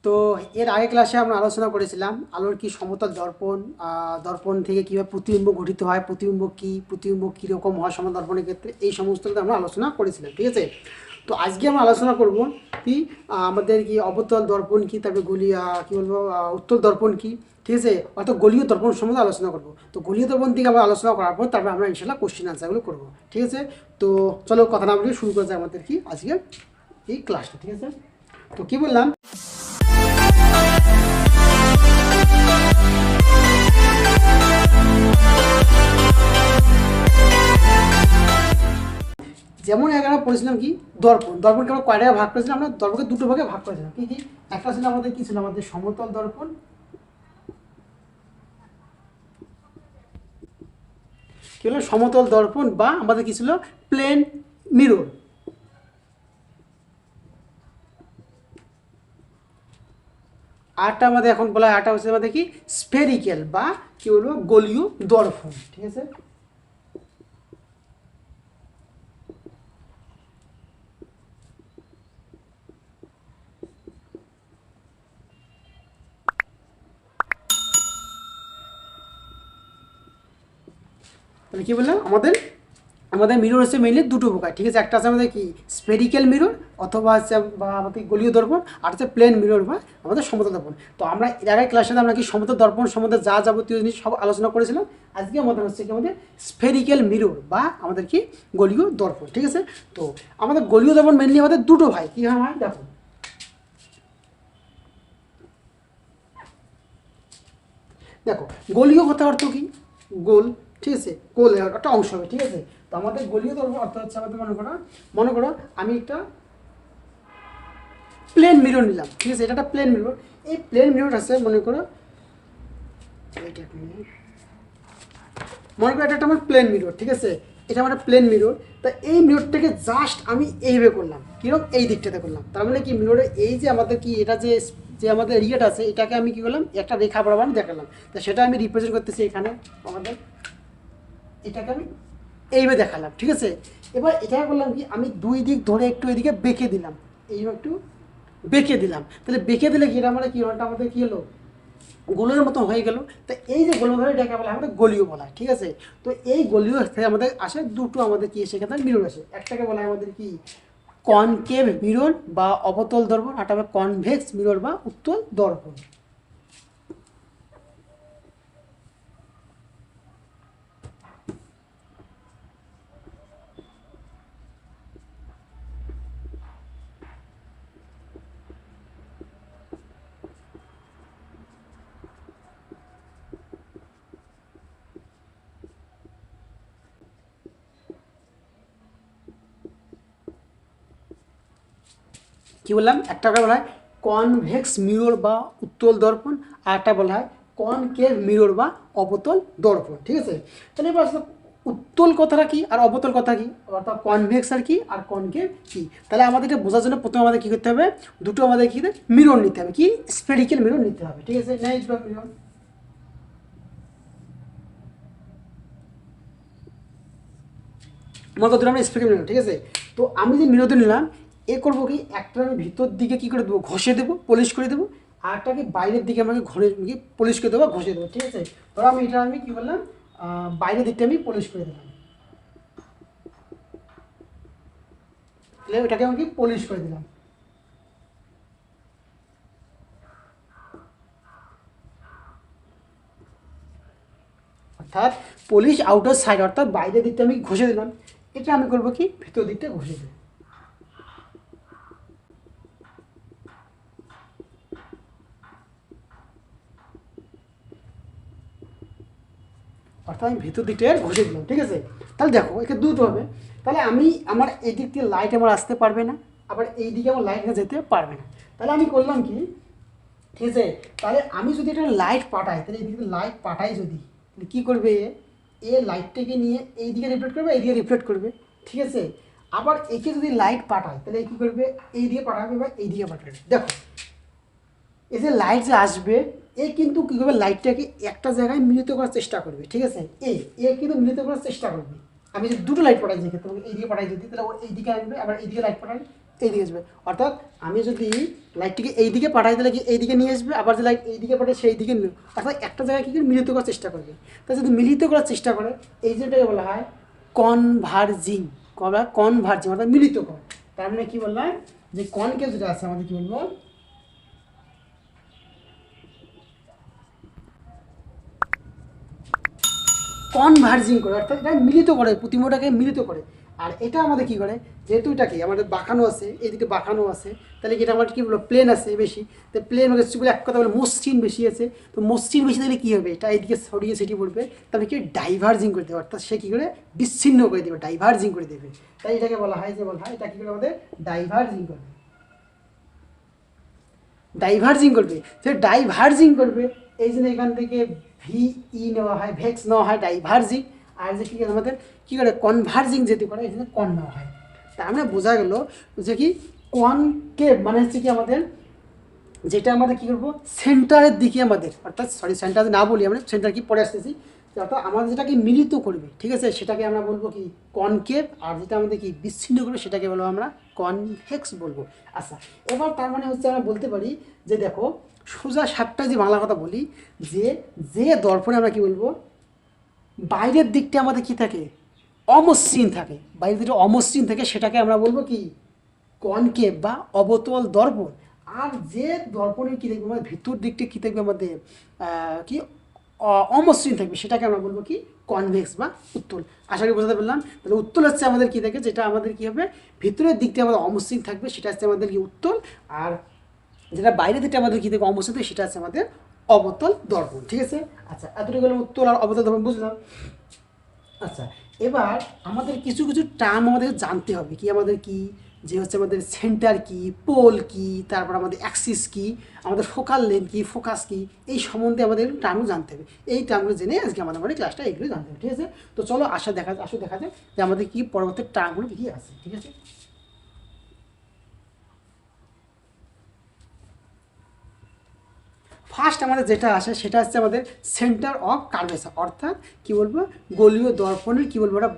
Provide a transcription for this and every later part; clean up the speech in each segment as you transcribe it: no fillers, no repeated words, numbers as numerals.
তো এর আগে ক্লাসে আমরা আলোচনা করেছিলাম আলোর কি সমতল দর্পণ, দর্পণ থেকে কীভাবে প্রতিবিম্ব গঠিত হয়, প্রতিবিম্ব কীরকম হয় সমতল দর্পণের ক্ষেত্রে, এই সমস্ত আমরা আলোচনা করেছিলাম। ঠিক আছে, তো আজকে আমরা আলোচনা করব কি আমাদের কি অবতল দর্পণ কি, তারপরে কী বলবো উত্তল দর্পণ কি। ঠিক আছে, অর্থাৎ গলীয় দর্পণ সম্বন্ধে আলোচনা করব। তো গলীয় দর্পণ থেকে আমরা আলোচনা করার পর তারপরে আমরা ইনশাল্লাহ কোশ্চেন আনসারগুলো করবো। ঠিক আছে, তো চলো কথা না বলে শুরু করা যায় আমাদের কি আজকে এই ক্লাসটা। ঠিক আছে, তো কি বললাম, যেমন এখানে পড়েছিলাম কি দর্পণকে আমরা কয়টা ভাগ করেছিলাম, আমরা দর্পণকে দুটো ভাগে ভাগ করেছিলাম। কি কি, একটা ছিল আমাদের কি ছিল আমাদের সমতল দর্পণ, কি হলো সমতল দর্পণ, বা আমাদের কি ছিল প্লেন মিরর। আরটা আমাদের এখন বলা হয়, আরটা হচ্ছে আমাদের কি স্ফেরিক্যাল বা কি বলবো গোলীয় দর্পণ। ঠিক আছে, তাহলে কী বললাম, আমাদের মিরর হচ্ছে মেইনলি দুটো প্রকার। ঠিক আছে, একটা আছে আমাদের কি স্পেরিক্যাল মিরর অথবা হচ্ছে বা আমাদের গোলীয় দর্পণ, আর হচ্ছে প্লেন মিরর বা আমাদের সমতল দর্পণ। তো আমরা এর আগের ক্লাসে আমরা কি সমতল দর্পণ সম্বন্ধে যা যাবতীয় জিনিস সব আলোচনা করেছিলাম। আজকে আমাদের হচ্ছে কি আমাদের স্পেরিক্যাল মিরর বা আমাদের কি গোলীয় দর্পণ। ঠিক আছে, তো আমাদের গোলীয় দর্পণ মেইনলি আমাদের দুটো ভাই, কী হয় দেখো, দেখো গোলীয় কথা অর্থ কি গোল। ঠিক আছে, গোল একটা অংশ হবে। ঠিক আছে, তো আমাদের গোলীয় দর্পণ অর্থ হচ্ছে আমাদের মনে করো আমি একটা প্লেন মিরর নিলাম। ঠিক আছে, এটা একটা প্লেন মিরর। এই প্লেন মিরর আছে মনে করো এটা একটা আমার প্লেন মিরর। ঠিক আছে, এটা আমার প্লেন মিরর। তা এই মিররটাকে জাস্ট আমি এইভাবে করলাম, কিরকম এই দিকটাতে করলাম। তার মানে কি মিররের এই যে আমাদের কি এটা যে যে আমাদের এরিয়াটা আছে, এটাকে আমি কি করলাম একটা রেখা বরাবর দেখালাম। তা সেটা আমি রিপ্রেজেন্ট করতেছি এখানে আমাদের, এটাকে আমি এইভাবে দেখালাম। ঠিক আছে, এবার এটা করলাম কি আমি দুই দিক ধরে একটু এদিকে বেঁকে দিলাম, এইভাবে একটু বেঁকে দিলাম। তাহলে বেঁকে দিলে কি এটা মানে কি ওটা আমাদের কী হলো গোলের মতো হয়ে গেল। তো এই যে গোল ধরে এটাকে বলা হয় আমাদের গলীয় বলা হয়। ঠিক আছে, তো এই গলীয় থেকে আমাদের আসে দুটো আমাদের কি সেখানে মিরর আসে। একটাকে বলা হয় আমাদের কি কনকেভ মিরর বা অবতল দর্পণ, আর একটা কনভেক্স মিরর বা উত্তল দর্পণ। কি বললাম, একটাকে বলা হয় কনভেক্স মিরর বা উত্তল দর্পণ, আর একটা বলা হয় কনকেভ মিরর বা অবতল দর্পণ। ঠিক আছে, তাহলে এবার উত্তল কথাটা কি আর অবতল কথা কি, অর্থাৎ কনভেক্স আর কি আর কনকেভ কি। তাহলে আমাদের এটা বোঝার জন্য প্রথমে আমাদের কী করতে হবে, দুটো আমাদের কী মিরর নিতে হবে, কি স্ফেরিক্যাল মিরর নিতে হবে। ঠিক আছে, নেক্সট মিরর, মনে করতে আমরা স্ফেরিক্যাল মিরর। ঠিক আছে, তো আমি যে মিরর নিলাম এ করবো কি একটা আমি ভিতর দিকে কী করে দেবো, ঘষে দেবো, পলিশ করে দেবো, আর একটাকে বাইরের দিকে আমাকে ঘরে পলিশ করে দেবো, ঘষে দেবো। ঠিক আছে, ধরো আমি এটা আমি কী বললাম বাইরের দিকটা আমি পলিশ করে দিলাম, তাহলে ওটাকে আমি পলিশ করে দিলাম। অর্থাৎ পলিশ আউটার সাইড, অর্থাৎ বাইরের দিকটা আমি ঘষে দিলাম। এটা আমি করবো কি ভিতর দিকটা ঘষে দেবো। অর্থাৎ আমি ভিতর দিকটা ঘষে দিলাম। ঠিক আছে, তাহলে দেখো এখানে দুটো হবে। তাহলে আমি আমার এই দিক দিয়ে লাইট আমার আসতে পারবে না, আবার এই দিকে আমার লাইট যেতে পারবে না। তাহলে আমি করলাম কি, ঠিক আছে, তাহলে আমি যদি এটা লাইট পাঠাই, তাহলে এই দিকে লাইট পাঠাই যদি, তাহলে কী করবে এ লাইটটাকে নিয়ে এই দিকে রিফ্লেক্ট করবে, এই দিকে রিফ্লেক্ট করবে। ঠিক আছে, আবার একে যদি লাইট পাঠায় তাহলে কী করবে, এই দিকে পাঠাবে বা এই দিকে পাঠাবে। দেখো এই যে লাইট যে আসবে এ কিন্তু কী করবে, লাইটটাকে একটা জায়গায় মিলিত করার চেষ্টা করবে। ঠিক আছে, এ কিন্তু মিলিত করার চেষ্টা করবে। আমি যদি দুটো লাইট পাঠাই যেক্ষেত্রে এই দিকে পাঠাই যদি, তাহলে ও এই দিকে আসবে, আবার এই দিকে লাইট পাঠাই এইদিকে আসবে। অর্থাৎ আমি যদি লাইটটিকে এইদিকে পাঠাই তাহলে কি এইদিকে নিয়ে আসবে, আবার যে লাইট এইদিকে পাঠাই সেই দিকে নিয়ে, অর্থাৎ একটা জায়গায় কী করে মিলিত করার চেষ্টা করবে। তাই যদি মিলিত করার চেষ্টা করে এই যেটাকে বলা হয় কনভার্জিং, কনভার্জিং অর্থাৎ মিলিত করা। তার মানে কী বললাম যে কনকে যেটা আছে আমাদের কী বলবো কনভার্জিং করে, অর্থাৎ এটা মিলিত করে, প্রতিমাটাকে মিলিত করে। আর এটা আমাদের কী করে, যেহেতু এটাকে আমাদের বাঁকানো আছে, এইদিকে বাঁকানো আছে, তাহলে কি এটা আমাদের কী বলবো প্লেন আছে বেশি, তো প্লেন হচ্ছে বলে এক কথা বলে মসৃণ বেশি আছে, তো মসৃণ বেশি দিলে কী হবে, এটা এইদিকে ছড়িয়ে ছিটিয়ে পড়বে, তাহলে কি ডাইভার্জিং করে দেবে, অর্থাৎ সে কী করে বিচ্ছিন্ন করে দেবে, ডাইভার্জিং করে দেবে। তাই এটাকে বলা হয় যে বলা হয় এটা কী করে আমাদের ডাইভার্জিং করবে, ডাইভার্জিং করবে। যে ডাইভার্জিং করবে এই জন্য এখান থেকে ভিই নেওয়া হয়, ভেক্স নেওয়া হয় ডাইভার্জিং। আর যে কী আমাদের কী করে কনভার্জিং যেতে পারে এই জন্য কন নেওয়া হয়। তা আমরা বোঝা গেল যে কি কনকেভ মানে হচ্ছে কি আমাদের যেটা আমাদের কী করবো সেন্টারের দিকে আমাদের, অর্থাৎ সরি সেন্টার না বলি আমরা, সেন্টার কি পরে আসতেছি, অর্থাৎ আমাদের যেটাকে মিলিত করবে, ঠিক আছে, সেটাকে আমরা বলবো কি কনকেভ, আর যেটা আমাদের কি বিচ্ছিন্ন করবে সেটাকে বলবো আমরা কনভেক্স বলবো। আচ্ছা, এবার তার মানে হচ্ছে আমরা বলতে পারি যে দেখো সোজা সাপটা যে বাংলা কথা বলি, যে যে দর্পণে আমরা কি বলবো বাইরের দিকটা আমাদের কি থাকে অমসৃণ থাকে, বাইরের দিকটা অমসৃণ থাকে, সেটাকে আমরা বলবো কি কনকেভ বা অবতল দর্পণ। আর যে দর্পণের কী দেখবে আমাদের ভিতর দিকটা কী থাকবে আমাদের কি অমসৃণ থাকবে, সেটাকে আমরা বলবো কি কনভেক্স বা উত্তল। আশা করি বোঝাতে পারলাম। তাহলে উত্তল হচ্ছে আমাদের কী থাকে, যেটা আমাদের কী হবে ভিতরের দিকটা আমাদের অমসৃণ থাকবে, সেটা হচ্ছে আমাদের কি উত্তল। আর যেটা বাইরের দিকটা আমাদের কী থাকে অমসৃণ থাকে, সেটা হচ্ছে আমাদের অবতল দর্পণ। ঠিক আছে, আচ্ছা এতটুকু হলো উত্তল আর অবতল দর্পণ বুঝলাম। আচ্ছা, এবার আমাদের কিছু কিছু টার্ম আমাদের জানতে হবে, কি আমাদের কি যে হচ্ছে আমাদের সেন্টার কি, পোল কি, তারপর আমাদের অ্যাক্সিস কি, আমাদের ফোকাল লেন্থ কি, ফোকাস কি, এই সম্বন্ধে আমাদের টার্মগুলো জানতে হবে। এই টার্মগুলো জেনে আজকে আমাদের মানে ক্লাসটা এইগুলো জানতে হবে। ঠিক আছে, তো চলো আসো দেখা যায় যে আমাদের কি পরবর্তী টার্মগুলো কী আছে। ঠিক আছে, ফার্স্ট আমাদের যেটা আসে সেটা হচ্ছে আমাদের সেন্টার অফ কার্ভেচার, অর্থাৎ কি বলবো গোলীয় দর্পণের কি বলবো ওটা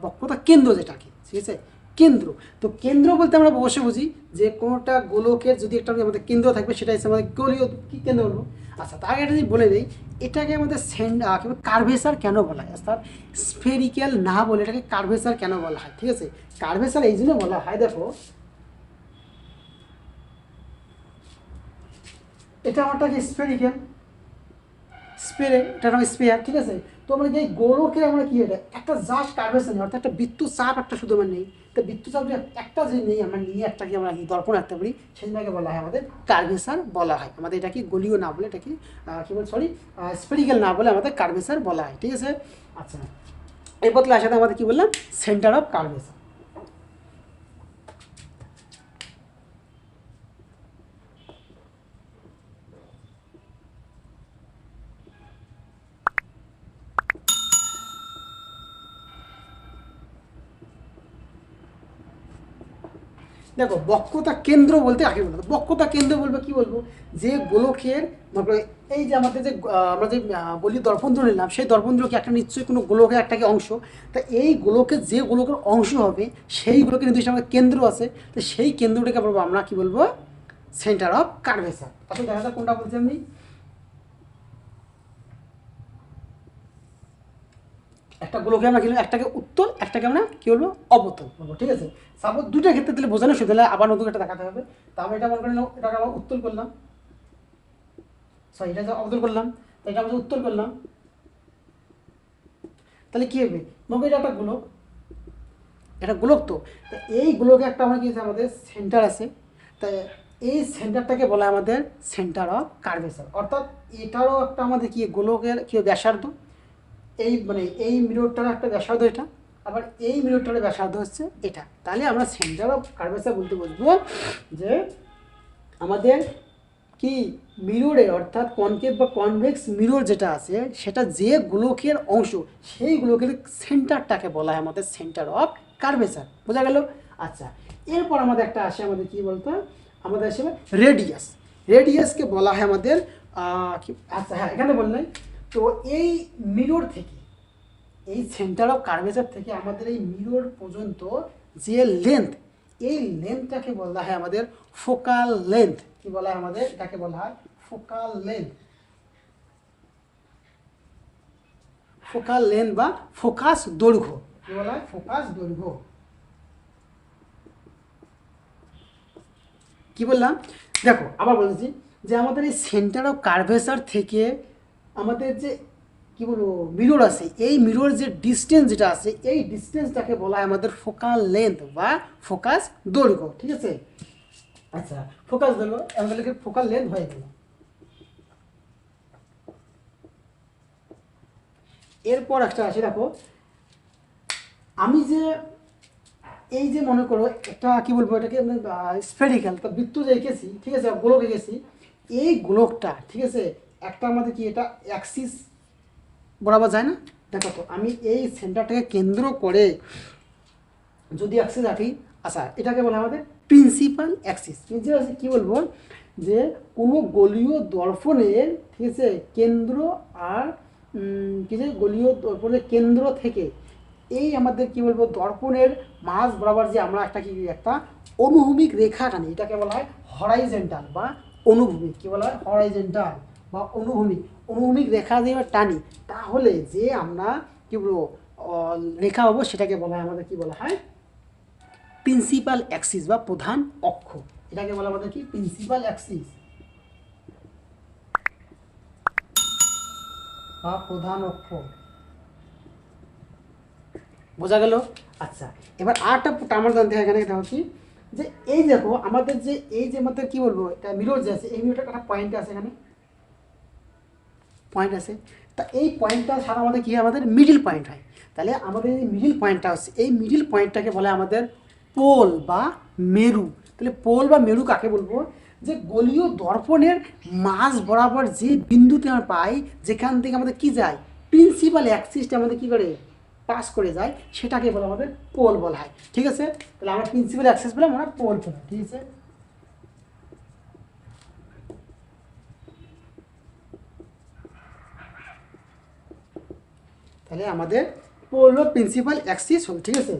বক্রতা কেন্দ্র যেটাকে, ঠিক আছে কেন্দ্র। তো কেন্দ্র বলতে আমরা অবশ্যই বুঝি যে কোনোটা গোলকের যদি একটা আমাদের কেন্দ্র থাকবে সেটা হচ্ছে আমাদের গোলীয় কি কেন্দ্র বলবো। আচ্ছা, তার আগে যদি বলে দিই এটাকে আমাদের কার্ভেচার কেন বলা হয়, অর্থাৎ স্ফেরিক্যাল না বলে এটাকে কার্ভেচার কেন বলা হয়। ঠিক আছে, কার্ভেচার এই জন্য বলা হয়, দেখো এটা আমারটা কি স্ফেরিক্যাল, এটা নাম স্পেয়ার। ঠিক আছে, তো আমরা যে গোলকের আমরা কি এটা একটা জাস্ট কার্ভেচার নেই, অর্থাৎ একটা বৃত্ত চাপ একটা শুধু আমার নেই, তো বৃত্ত চাপ একটা যে নেই আমরা নিয়ে একটা কি আমরা দর্পণ রাখতে পারি, সেটাকে বলা হয় আমাদের কার্ভেচার বলা হয়। আমাদের এটা কি গোলীয় না বলে এটা কি বল সরি স্ফেরিক্যাল না বলে আমাদের কার্ভেচার বলা হয়। ঠিক আছে, আচ্ছা এই বদলে আসাতে আমাদের কি বললাম সেন্টার অফ কার্ভেচার। দেখো বক্রতা কেন্দ্র বলতে আগে বলবো, বক্রতা কেন্দ্র বলবো কি বলবো যে গোলকের এই যে আমাদের যে আমরা যে বলি দর্পণ ধরে নিলাম, সেই দর্পণদ্র কি একটা নিশ্চয়ই কোনো গোলকের একটা কি অংশ, তা এই গোলকের যে গোলকের অংশ হবে সেই গোলকের নির্দিষ্ট আমাদের কেন্দ্র আছে, তো সেই কেন্দ্রটাকে বলবো আমরা কি বলবো সেন্টার অফ কার্ভেচার। তাহলে দেখা যাক কোনটা বলছি আমি, একটা গোলকে আমরা কি একটাকে উত্তল একটাকে আমরা কী বলবো অবতল বলবো। ঠিক আছে, সাপোজ দুইটা ক্ষেত্রে দিলে বোঝানো শুধু তাহলে আবার নতুন একটা দেখাতে হবে। তা আমরা এটা মনে করি এটাকে আবার উত্তল করলাম, সরি এটা অবতল করলাম, তাই এটা আমরা উত্তল করলাম, তাহলে কী হবে মনে করি এটা একটা গোলক, এটা গোলক। তো এই গোলকে একটা আমরা কি আছে আমাদের সেন্টার আছে, তাই এই সেন্টারটাকে বলা হয় আমাদের সেন্টার অফ কার্ভেচার, অর্থাৎ এটারও একটা আমাদের কি গোলকের কি ব্যাসার্ধ, এই মানে এই মিররটার একটা ব্যাসার্ধ এটা, আবার এই মিররটার ব্যাসার্ধ হচ্ছে এটা, তাহলে আমরা সেন্টার অফ কার্ভেচার বলতে বুঝবো যে আমাদের কি মিররের অর্থাৎ কনকেভ বা কনভেক্স মিরর যেটা আছে সেটা যে গোলকের অংশ সেই গোলকের সেন্টারটাকে বলা হয় আমাদের সেন্টার অফ কার্ভেচার। বোঝা গেল? আচ্ছা, এরপর আমাদের একটা আসে আমাদের কি বলতো আমাদের আসে রেডিয়াস, রেডিয়াসকে বলা হয় আমাদের আচ্ছা হ্যাঁ এখানে বললেন। তো এই মিরর থেকে এই সেন্টার অফ কার্ভেচার থেকে আমাদের এই মিরর পর্যন্ত যে লেন্থ, এই লেন্থটাকে বলা হয় আমাদের ফোকাল লেন্থ। কি বলা হয় আমাদের? এটাকে বলা হয় ফোকাল লেন্থ। ফোকাল লেন্থ বা ফোকাস দৈর্ঘ্য। কি বলা হয়? ফোকাস দৈর্ঘ্য। কি বললাম? দেখো আবার বলেছি যে আমাদের এই সেন্টার অফ কার্ভেচার থেকে আমাদের যে কি বলবো মিরর আছে, এই মিরর যে ডিস্টেন্স যেটা আছে, এই ডিস্টেন্সটাকে বলা হয় আমাদের ফোকাল লেন্থ বা ফোকাস দৈর্ঘ্য। ঠিক আছে? আচ্ছা, ফোকাস দৈর্ঘ্য আমাদের ফোকাল লেন্থ হয়ে গেল। এরপর একটা আছে, দেখো আমি যে এই যে মনে করো একটা কি বলবো এটাকে স্ফেরিক্যাল তো বৃত্ত যে এঁকেছি, ঠিক আছে, গোলক এঁকেছি, এই গোলকটা ঠিক আছে একটা আমাদের কি এটা অ্যাক্সিস বরাবর যায় না? দেখো তো আমি এই সেন্টারটাকে কেন্দ্র করে যদি অ্যাক্সিস রাখি, আচ্ছা এটাকে বলে আমাদের প্রিন্সিপাল অ্যাক্সিস। কি বলবো যে কোনো গলীয় দর্পণের ঠিক আছে কেন্দ্র আর কি যে গলীয় দর্পণের কেন্দ্র থেকে এই আমাদের কি বলবো দর্পণের মাঝ বরাবর যে আমরা একটা অনুভূমিক রেখা টানি, এটাকে বলা হয় হরাইজেন্টাল বা অনুভূমিক। কি বলা হয়? হরাইজেন্টাল বা অনুভূমিক। অনুভূমিক রেখা দিয়ে টানি, তাহলে যে আমরা কি বলবো রেখা পাবো সেটাকে বলা হয় আমাদের কি বলা হয় প্রিন্সিপাল অ্যাক্সিস বা প্রধান অক্ষ। এটাকে বলা আমাদের কি প্রিন্সিপাল অ্যাক্সিস বা প্রধান অক্ষ। বোঝা গেল? আচ্ছা, এবার আরেকটা আমার জানতে হয় এখানে, এটা হচ্ছে যে এই দেখো আমাদের যে এই যে আমাদের কি বলবো এটা মিরর যে আছে, এই মিররটা একটা পয়েন্ট আছে, এখানে পয়েন্ট আছে। তা এই পয়েন্টটা ছাড়া আমাদের কি হয়? আমাদের মিডিল পয়েন্ট হয়। তাহলে আমাদের এই মিডিল পয়েন্টটা হচ্ছে, এই মিডিল পয়েন্টটাকে বলে আমাদের পোল বা মেরু। তাহলে পোল বা মেরু কাকে বলবো? যে গলীয় দর্পণের মাঝ বরাবর যে বিন্দুতে আমরা পাই, যেখান থেকে আমাদের কি যায় প্রিন্সিপাল অ্যাক্সিসটা আমাদের কি করে পাস করে যায়, সেটাকে বলে আমাদের পোল বলা হয়। ঠিক আছে? তাহলে আমরা প্রিন্সিপাল অ্যাক্সিস বলে আমরা পোল পেলাম। ঠিক আছে? তাহলে আমাদের পোল বা প্রিন্সিপাল অ্যাক্সিস হল। ঠিক আছে?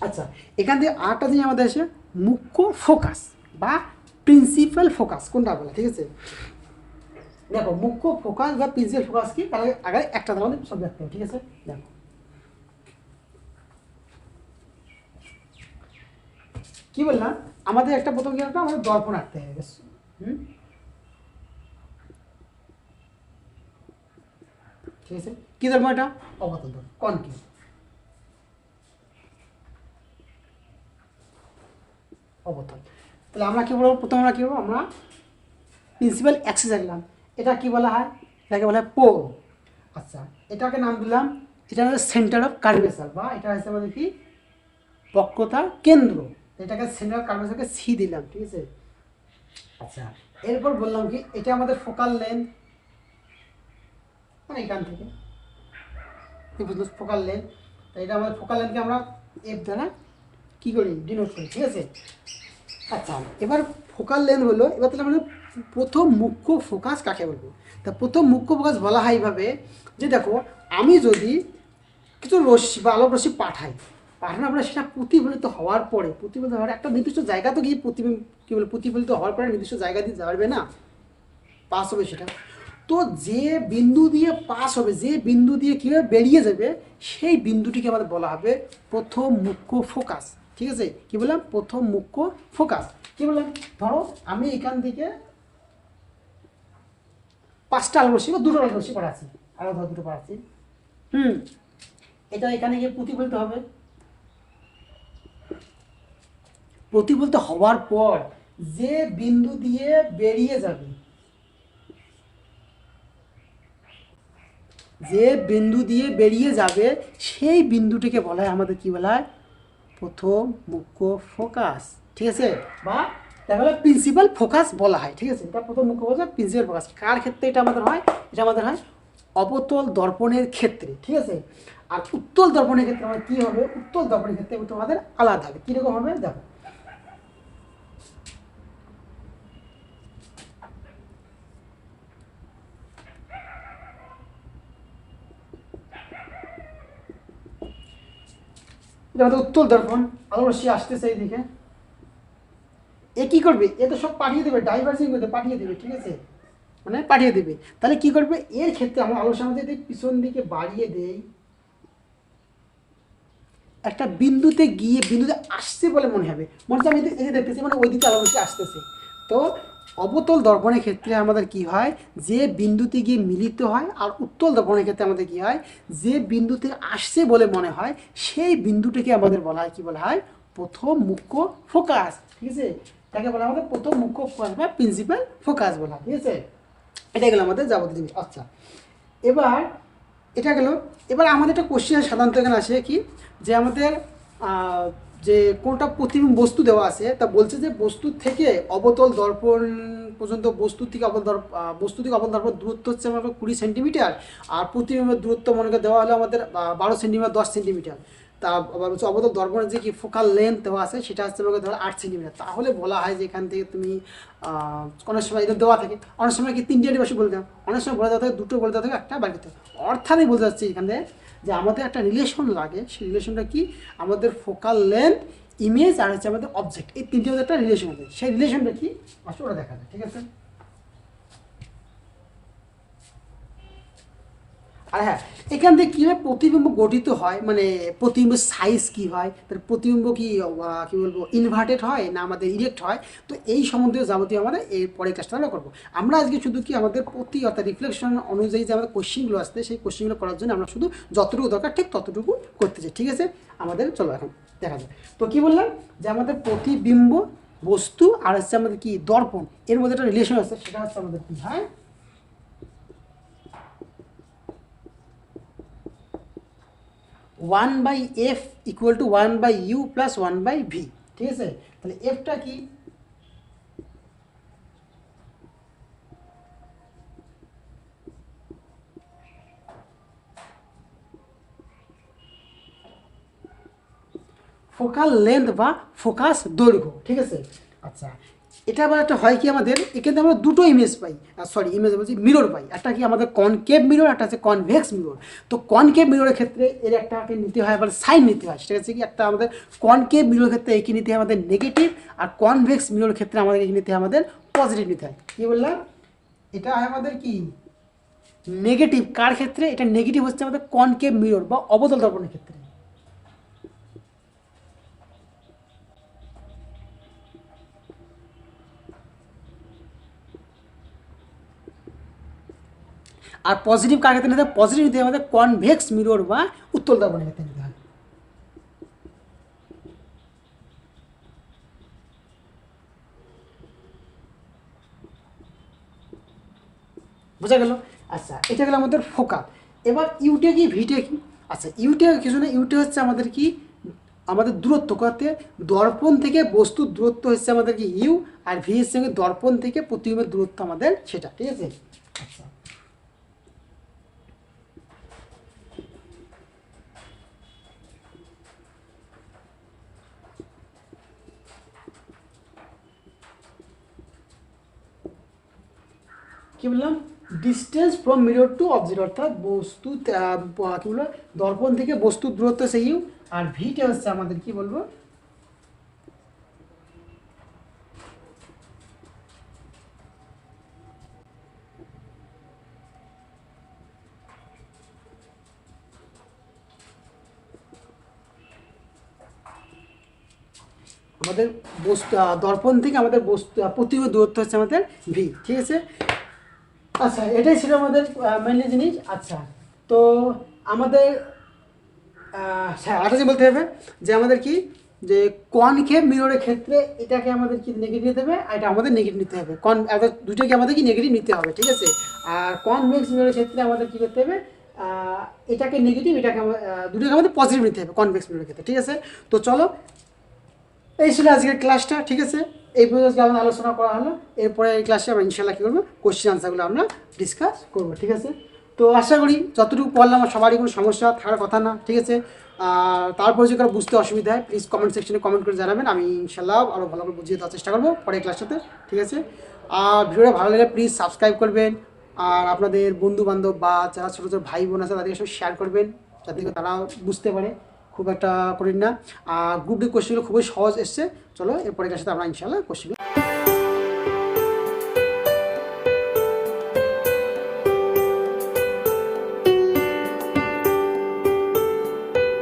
আচ্ছা, এখান থেকে আরেকটা জিনিস আমাদের আসে মুখ্য ফোকাস বা প্রিন্সিপাল ফোকাস কোনটা বলে। ঠিক আছে? দেখো মুখ্য ফোকাস বা প্রিন্সিপাল ফোকাস কি, তাহলে আগে একটা আমাদের সব দেখতে হবে। ঠিক আছে? দেখো কি বললাম, আমাদের একটা প্রথম কি একটা আমাদের দর্পণ আঁকতে হবে। ঠিক আছে? কি দর্পণ? এটা অবতল দর্পণ, কনকেভ। অবতল। তাহলে আমরা কি বলবো? প্রথমে আমরা কি বলবো? আমরা প্রিন্সিপাল অ্যাক্সিস রাখলাম। এটা কি বলা হয়? এটাকে বলা হয় পোল। আচ্ছা, এটাকে নাম দিলাম, এটা হচ্ছে সেন্টার অফ কার্ভেচার বা এটা হচ্ছে আমাদের কি বক্রতা কেন্দ্র। এটাকে সেন্টার অফ কার্ভেচারকে সি দিলাম। ঠিক আছে? আচ্ছা, এরপর বললাম কি এটা আমাদের ফোকাল লেন্থ, মানে এখান থেকে ফোকাল লেন্থ। তো এটা আমাদের ফোকাল লেন্থকে আমরা এফ দ্বারা কি করি ডিনোট করি। ঠিক আছে? আচ্ছা, এবার ফোকাল লেন্থ হলো, এবার তাহলে আমাদের প্রথম মুখ্য ফোকাস কাকে বলবো? তা প্রথম মুখ্য ফোকাস বলা হয় এইভাবে যে দেখো আমি যদি কিছু রশ্মি বা আলোক রশ্মি পাঠানোর পরে সেটা প্রতিফলিত হওয়ার পরে, প্রতিফলিত হওয়ার একটা নির্দিষ্ট জায়গা তো গিয়ে কী বলে প্রতিফলিত হওয়ার পরে নির্দিষ্ট জায়গা দিয়ে যাবে না, পাস হবে সেটা। তো যে বিন্দু দিয়ে পাস হবে, যে বিন্দু দিয়ে কীভাবে বেরিয়ে যাবে, সেই বিন্দুটিকে আমাদের বলা হবে প্রথম মুখ্য ফোকাস। ঠিক আছে? কি বললাম? প্রথম মুখ্য ফোকাস। কি বললাম? ধরো আমি এখান থেকে 5টা আলো রশ্মি বা 2টো আলো রশ্মি পড়াচ্ছি, আরো ধর 2টো পড়াচ্ছি। এটা এখানে গিয়ে প্রতিফলিত হবে। প্রতিফলিত হওয়ার পর যে বিন্দু দিয়ে বেরিয়ে যাবে, যে বিন্দু দিয়ে বেরিয়ে যাবে সেই বিন্দুটিকে বলা হয় আমাদের কি বলা হয় প্রথম মুখ্য ফোকাস। ঠিক আছে? বা তাহলে প্রিন্সিপাল ফোকাস বলা হয়। ঠিক আছে? এটা প্রথম মুখ্য ফোকাস, প্রিন্সিপাল ফোকাস কার ক্ষেত্রে এটা আমাদের হয়? এটা আমাদের হয় অবতল দর্পণের ক্ষেত্রে। ঠিক আছে? আর উত্তল দর্পণের ক্ষেত্রে আমাদের কী হবে? উত্তল দর্পণের ক্ষেত্রে তোমাদের আলাদা হবে। কীরকম হবে দেখো। এটা আমাদের উত্তল দর্পণ, আলো রশ্মি আসতেছে এইদিকে, এ কী করবে, এ তো সব পাঠিয়ে দেবে, ডাইভার্জিং করতে পাঠিয়ে দেবে, ঠিক আছে, মানে পাঠিয়ে দেবে। তাহলে কি করবে, এর ক্ষেত্রে আমরা আলোচনা যদি পিছন দিকে বাড়িয়ে দেই, একটা বিন্দুতে গিয়ে বিন্দুতে আসছে বলে মনে হবে, মনে হচ্ছে আমি এই যে দেখতেছি মানে ওই দিকে আলোকে আসতেছে। তো অবতল দর্পণের ক্ষেত্রে আমাদের কি হয়, যে বিন্দুতে গিয়ে মিলিত হয়, আর উত্তল দর্পণের ক্ষেত্রে আমাদের কি হয়, যে বিন্দুতে আসছে বলে মনে হয় সেই বিন্দুটিকে আমাদের বলা হয়, কি বলা হয়, প্রথম মুখ্য ফোকাস, ঠিক আছে, তাকে বলা হয় আমাদের প্রথম মুখ্য ফোকাস বা প্রিন্সিপাল ফোকাস বলা হয়, ঠিক আছে। এটা গেল আমাদের যাবতীয় জিনিস। আচ্ছা, এবার এটা গেল। এবার আমাদের একটা কোশ্চেন সাধারণত এখানে আসে কি, যে আমাদের যে কোনটা প্রতিবিম্ব বস্তু দেওয়া আছে, তা বলছে যে বস্তু থেকে অবতল দর্পণ পর্যন্ত, বস্তু থেকে বস্তু থেকে অবতল দর্পণ দূরত্ব হচ্ছে আমাদের 20 সেন্টিমিটার, আর প্রতিবিম্বের দূরত্ব মনে করে দেওয়া হলো আমাদের 12 সেন্টিমিটার 10 সেন্টিমিটার। তা আবার হচ্ছে অবতল দর্পণের যে কি ফোকাল লেন্থ দেওয়া আছে সেটা হচ্ছে আমাকে ধরো 8 সেন্টিমিটার। তাহলে বলা হয় যে এখান থেকে তুমি অনেক সময় এটা দেওয়া থাকে, অনেক সময় কি 3টি বেশি বলে দেওয়া, অনেক সময় বলে দেওয়া থাকে 2টো বলে দেওয়া থাকে, একটা বাকি থাকে। অর্থাৎ বলতে যাচ্ছে এখানে যে আমাদের একটা রিলেশন লাগে, সেই রিলেশনটা কি, আমাদের ফোকাল লেন্থ, ইমেজ আর হচ্ছে আমাদের অবজেক্ট, এই 3টির মধ্যে একটা রিলেশন আছে। সেই রিলেশনটা কি আসলে ওটা দেখা যায়, ঠিক আছে। আর হ্যাঁ, এখান থেকে কীভাবে প্রতিবিম্ব গঠিত হয়, মানে প্রতিবিম্বের সাইজ কী হয়, তার প্রতিবিম্ব কি কী বলবো, ইনভার্টেড হয় না আমাদের ইরেক্ট হয়, তো এই সম্বন্ধে যাবতীয় আমাদের এর পরে ক্লাসটা আমরা করবো। আমরা আজকে শুধু কি আমাদের প্রতি অর্থাৎ রিফ্লেকশন অনুযায়ী যে আমাদের কোশ্চেনগুলো আসছে, সেই কোশ্চেনগুলো করার জন্য আমরা শুধু যতটুকু দরকার ঠিক ততটুকু করতে চাই, ঠিক আছে। আমাদের চলো এখন দেখা যায়। তো কী বললাম, যে আমাদের প্রতিবিম্ব বস্তু আর হচ্ছে আমাদের কি দর্পণ, এর মধ্যে একটা রিলেশন আছে, সেটা হচ্ছে আমাদের কী হয়, 1/f equal to 1/u plus 1/v, ঠিক আছে। তাহলে এফটা কি, ফোকাল লেন্থ বা ফোকাস দৈর্ঘ্য, ঠিক আছে। আচ্ছা, এটা আবার একটা হয় কি, আমাদের এখানে আমরা দুটো ইমেজ পাই, ইমেজ বলছি মিরর পাই, একটা কি আমাদের কনকেভ মিরর, একটা হচ্ছে কনভেক্স মিরর। তো কনকেভ মিররের ক্ষেত্রে এর একটাকে নিতে হয় আবার সাইন নিতে হয়, সেটা হচ্ছে কি, একটা আমাদের কনকেভ মিররের ক্ষেত্রে একে নিতে হয় আমাদের নেগেটিভ, আর কনভেক্স মিররের ক্ষেত্রে আমাদের একে নিতে হয় আমাদের পজিটিভ নিতে হয়। কী বললাম, এটা হয় আমাদের কি নেগেটিভ, কার ক্ষেত্রে, এটা নেগেটিভ হচ্ছে আমাদের কনকেভ মিরর বা অবতল দর্পণের ক্ষেত্রে। আর পজিটিভ কার ক্ষেত্রে নিতে হবে, পজিটিভ নিতে হবে আমাদের কনভেক্স মিরর বা উত্তল দর্পণের ক্ষেত্রে নিতে হবে। বোঝা গেল। আচ্ছা, এটা গেল আমাদের ফোকাল। এবার ইউটে কি ভিটে কি, আচ্ছা ইউটে কিছু না, ইউটে হচ্ছে আমাদের কি, আমাদের দূরত্ব করতে, দর্পণ থেকে বস্তুর দূরত্ব হচ্ছে আমাদের কি ইউ, আর ভি এর সঙ্গে দর্পণ থেকে প্রতিবিম্বের দূরত্ব আমাদের সেটা, ঠিক আছে। আচ্ছা, কি বললাম, distance from mirror to object, অর্থাৎ বস্তু কি বলবো, দর্পণ থেকে বস্তুর দূরত্ব সেই ইউ, আর ভিটা হচ্ছে আমাদের কি বলবো, আমাদের বস্তু দর্পণ থেকে আমাদের বস্তু প্রতিবিম্বের দূরত্ব হচ্ছে আমাদের ভি, ঠিক আছে। আচ্ছা, এটাই ছিল আমাদের মেনলি জিনিস। আচ্ছা, তো আমাদের হ্যাঁ আরেকটা যে বলতে হবে, যে আমাদের কি, যে কনকেভ মিররের ক্ষেত্রে এটাকে আমাদের কি নেগেটিভ নিতে হবে, আর এটা আমাদের নেগেটিভ নিতে হবে, দুটোকে আমাদের কি নেগেটিভ নিতে হবে, ঠিক আছে। আর কনভেক্স মিররের ক্ষেত্রে আমাদের কী করতে হবে, এটাকে নেগেটিভ, এটাকে দুটোকে আমাদের পজিটিভ নিতে হবে কনভেক্স মিররের ক্ষেত্রে, ঠিক আছে। তো চলো, এই ছিল আজকের ক্লাসটা, ঠিক আছে। এই পর্যন্ত আমাদের আলোচনা করা হলো, এরপরে এই ক্লাসে আমরা ইনশাল্লাহ কী করবো, কোশ্চেন আনসারগুলো আমরা ডিসকাস করবো, ঠিক আছে। তো আশা করি যতটুকু পড়লাম আমার সবারই কোনো সমস্যা থাকার কথা না, ঠিক আছে। আর তারপর যে কারো বুঝতে অসুবিধা হয় প্লিজ কমেন্ট সেকশনে কমেন্ট করে জানাবেন, আমি ইনশাল্লাহ আরও ভালো করে বুঝিয়ে দেওয়ার চেষ্টা করবো পরের ক্লাসটাতে, ঠিক আছে। আর ভিডিওটা ভালো লাগলে প্লিজ সাবস্ক্রাইব করবেন, আর আপনাদের বন্ধু বান্ধব বা যারা ছোটো ছোটো ভাই বোন আছে তাদেরকে সব শেয়ার করবেন, যাতে করে তারাও বুঝতে পারে খুব একটা কঠিন না। আর গ্রুপ ডি কোশ্চেনগুলো খুবই সহজ এসছে। চলো এরপরে কাছে আমরা ইনশাল্লাহ কোশ্চেন